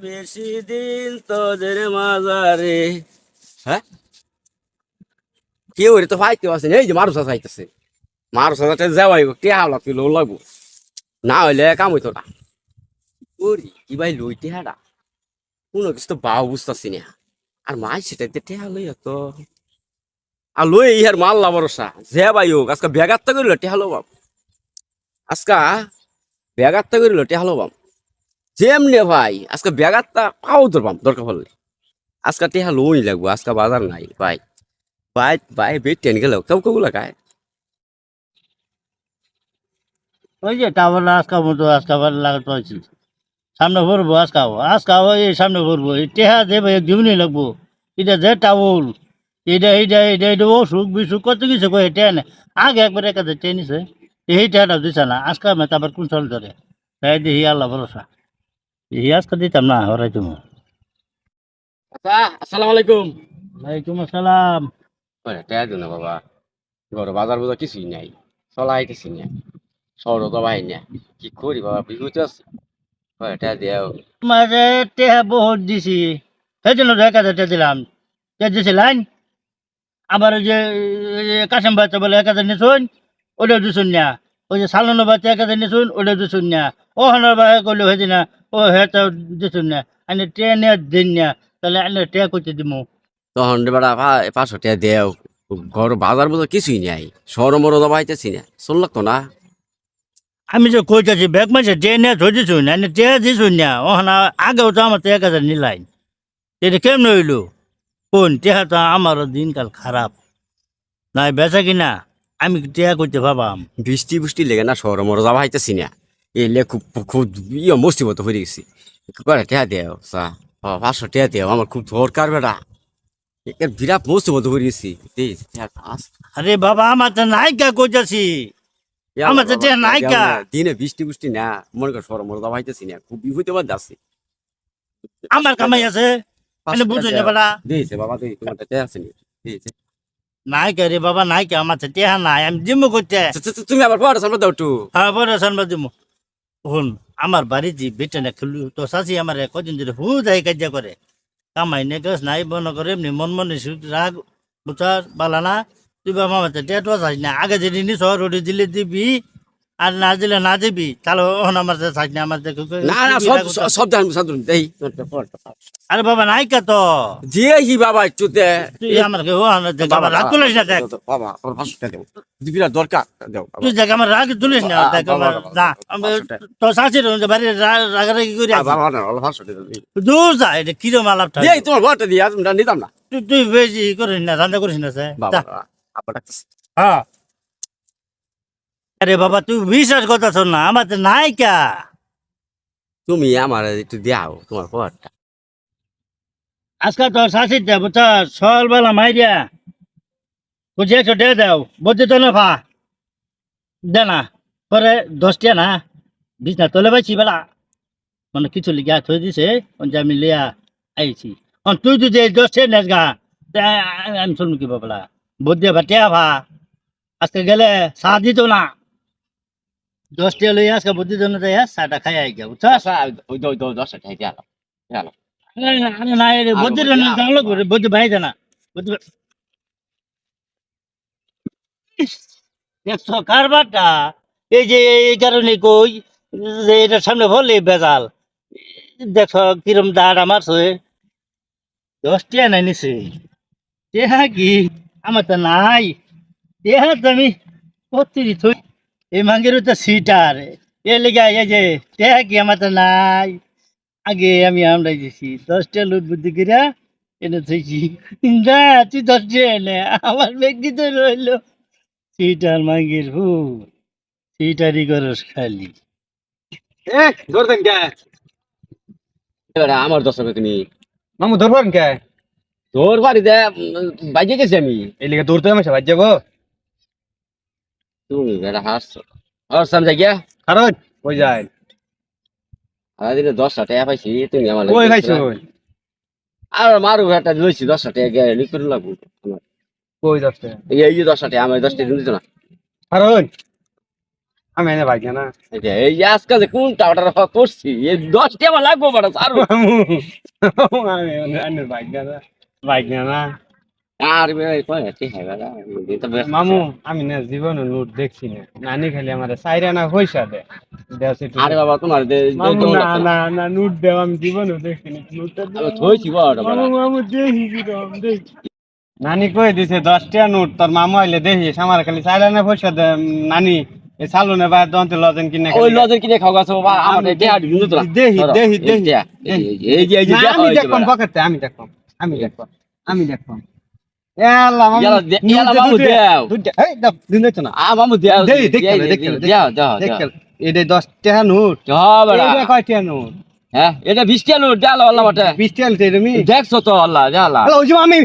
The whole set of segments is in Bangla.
বেশি দিন তোদের মাজারে। হ্যাঁ, কেউ তো ফাইতে আছে, এই যে মারুসা চাইতেছে, মারুসা যাতে যাওয়াই টেহা লাগবে, লো লাগবো, না হইলে কাম হইতো না। ওরি কি ভাই লই টেহাটা, কোনো কিছু তো বাউ বুঝতেছি না। আর মাই সেটাতে টেহা লই তো, আর লই ইহার মাল্লা ভরসা যে ভাই হোক, আজকে ব্যাগাত্তা করিল টেহা লো বাপ, আজকা ব্যাগাত্তা করিল টেহা লো বাপ, যেমনে ভাই আজকে ব্যাগাত্তা পাও ধরবাম দরকার পড়লে। আজকে টেহা লোই লাগবো, আজকে বাজার নাই ভাই। ভাই ভাই বেট টেন গেল কেউ কেউ লাগায়। ওই যে টাওয়ার আজকাবো তো আজকাবার লাগাতে পারছি সামনে ভরবো আজকাবো এই সামনে ভরবো এই টেহা দেবে দিবনি লাগবো এটা যে টাউল এটা অসুখ বিসুখ কত কিছু কয়ে টেন আগে একবার একাতে টেনিছে এই টেহাটা দিছে না আজকা মেতে আবার কোন চল ধরে তাই দেখি আল্লাহ ভরসা এই আজকে দিতাম না হরাই তুমি আচ্ছা, আসসালামু আলাইকুম। ওয়ালাইকুম আসসালাম টেহা দিও না বাবা, ঘর বাজার বোঝা কিছুই নাই, চলা আইতেছি না, শহর তো বাহির না, কি করি বাবা বিপদ আছে। টেহা দিও। মাঝে টেহা বহুত দিছি সেই জন্য একাতে টে দিলাম তে দিছি লাইন আবার ওই যে কাশেম বাচ্চা বলে একাতে নিশুন ওটা দিছুন না ওই যে সালানো বাচ্চা একাতে নিশুন ওটা দিছুন না ও হানার বাহে করলে হয়েছে না ও হেটা দিছুন না আমি ট্রেনে দিন না তাহলে আমি ট্রে করতে দিব তখন বেড়া 500 টেহা দেও, ঘর বাজার বোঝা কিছুই নাই, শহর মরো তো পাইতেছি না, চল লাগতো না। আমি যে কইতেছি ব্যাগ মাসে ট্রেনে ধরে দিছুন আমি ট্রে দিছুন না ও হানা আগেও তো আমার এক হাজার নিলাইন এটা কেমন হইলো কোন টেহা তো আমারও দিনকাল খারাপ নাই বেচা কিনা আমি টেহা করতে ভাবাম বৃষ্টি বুষ্টি লেগে না শহর মরো যাওয়া পাইতেছি না, এলে খুব খুব ইয়ে মুসিবত হয়ে গেছি। করে টেহা দেও চা, 500 টেহা দেও, আমার খুব দরকার বেড়া, বিরাট মুসিবত হয়ে গেছি। আরে বাবা আমার তো নায়িকা কইতাছি আমার তো টেহা নায়িকা দিনে বৃষ্টি বুষ্টি না, মনে কর শহর মরো যাওয়া পাইতেছি না, খুব বিভূতি বাদ যাচ্ছে। আমার কামাই আছে আমি বুঝুন না বেলা দিয়েছে বাবা, তুই তোমার টেহা আছে নি? দিয়েছে। নায়িকা রে বাবা নায়িকা আমার তো টেহা নাই আমি জিম্মু করতে তুমি আবার পড়া সামনে দাও একটু। হ্যাঁ বড় সানবা দিমু শুন আমার বাড়ি যে বেটা না খেলু তো চাষি আমার কদিন ধরে হু যাই কাজিয়া করে কামাই নে গাছ নাই বন করে এমনি মন মনে রাগ বুচার বালানা তুই বাবা আমার টেহা তো চাস না আগে যদি নিস রোডে দিলে দিবি আর না দিলে না দিবি তাহলে ওহন আমার চাস না আমার না না সব সব জান সব দেই। আরে বাবা নায়িকা তো যে হি বাবা একটু দে তুই আমার বাবা রাগ তুলিস না দেখ বাবা, আমার 500 টাকা দেও, বিরাট দরকার দাও। তুই দেখ আমার রাগ তুলিস না দেখ আমার না তো শাশির বাড়ি রাগারাগি করে বাবা না 500 টাকা দিই। দূর যা এটা কিরম আলাপটা এই তোমার ঘরটা দিয়ে আজ আমরা নিতাম না তুই বেশি করিস না ধান্দা করিস না বাবা, আপা ডাকতেছে। হ্যাঁ আরে বাবা তুই বিশ্বাস করতেছ না আমার তো নায়িকা তুমি আমার একটু দাও তোমার ঘরটা। আজকাল তো শাশির দেব তো সকালবেলা মাইরিয়া বুঝে 100 টাকা দাও বুঝতে তো না ভা দে না পরে 10 টাকা না বিছনা তোলে পাইছি বেলা মানে কিছু লিখা থই দিছে আমি লিয়া আইছি তুই তুই যে 10 টাকা নেস গা আমি শুনবো কি বাবলা বুদ্ধি ভাটিয়া ভা আজকে গেলে চা দিত না 10 টাকা লই আজকে বুদ্ধি জন্য যাই চাটা খাই আই গা বুঝছস আচ্ছা ওই 10 টাকা দিয়ে আলো আলো। আরে না রে বুদ্ধি জন্য জানলো করে বুদ্ধি ভাই জানা বুদ্ধি দেখছো কারবারটা এই যে এই কারণে কই যে এটার সামনে বললে বেজাল দেখো কিরম দাঁড় আমার 10 টাকা নাই নিছে টেহা কি আমার তো নাই টেহা তো আমি কত্তিরি থই এই মাঙ্গের তো সিটার এ লেগে এই যে টেহা কি আমার তো নাই আগে আমি আমরাই দিছি 10 টাকা লুট বুদ্ধি করিয়া এনে থইছি না তুই 10 টাকা এনে আমার ব্যক্তি তো রইলো সিটার মাঙ্গের হু সিটারই করস খালি এ ধরতেন কে এবার আমার 10 টাকা তুমি মামু ধরবেন কে তোর বাড়িতে বাইকে গেছি আমি। এই লিগে দৌড়তে আমি সবাই যাবো তুমি বেড়া হাসছো হাসছাম যাই গিয়া কারণ কই যায় দিনে 10 টাকা পাইছি, তুমি আমার কই খাইছো আর মারু একটা লইছি 10 টাকা গিয়ে লিখে লাগবো আমার। কই যাচ্ছে এই যে 10 টাকা আমার 10 টাকা দিত না। কারণ আমি এনে ভাগ্য না এই যে আজকে যে কোনটা অর্ডার করছি এই 10 টাকা লাগবো বড় আর মামু আমি এনে ভাগ্য না আর কই আছে হেগালা মামু আমি না জীবনে নোট দেখছি না নানি খালি আমার সাইরা না পয়সা দে দেওয়া আরে বাবা তোমার মামু না না না নোট দেও আমি জীবনে দেখছি না নোটটা আমি থইছি বড় মামু মামু দেখি কি দেখি নানি কই দিছে 10 টাকা নোট তোর মামু আইলে দেখিস আমার খালি সাইরা না পয়সা দে নানি এ সালুনে বাইরে দন্তে লজেন কিনে ওই লজের কিনে খাও গাছ বাবা আমার দেয়া দিন তো দেহি এই যে না, আমি দেখবাম পকেটে আমি দেখবাম আমি দেখবাম এলা মামু ইয়ালা মামু দেও এই দাও দিন দিছ না আ মামু দেও দেই, দেখে নে, দেখে নে, দেও দাও দেখ এটা 10 টাকা নোট বড়া এটা কয় টাকা নোট হ্যাঁ এটা 20 টাকা নোট দেও আল্লাহ বটে 20 টাকা লইতে তুমি দেখছো তো আল্লাহ দেওয়ালা হ্যালো ওই যে আমি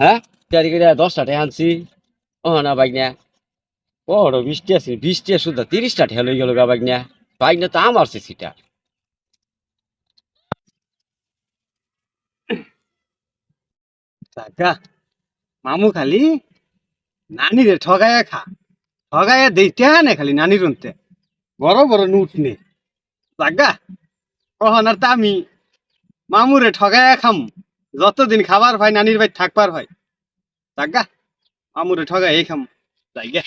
হ্যাঁ তারি করে 10 টাকা আনছি ও না বাইকনা বড় 20 টাকা আছে 20 টাকা শুধু 30 টাকা হয়ে গেল গা বাইকনা বাইকনা তো আমার সেটা টাকা মামু খালি নানি রে ঠগায়া দেই টাকা নে খালি নানি রুনতে বড় বড় নোট নে টাকা ওহনার তা আমি মামুরে ঠগায়া খাম যতদিন খাবার ভাই নানির ভাই থাকবার ভাই টাকা মামুরে ঠগাই খাম জায়গা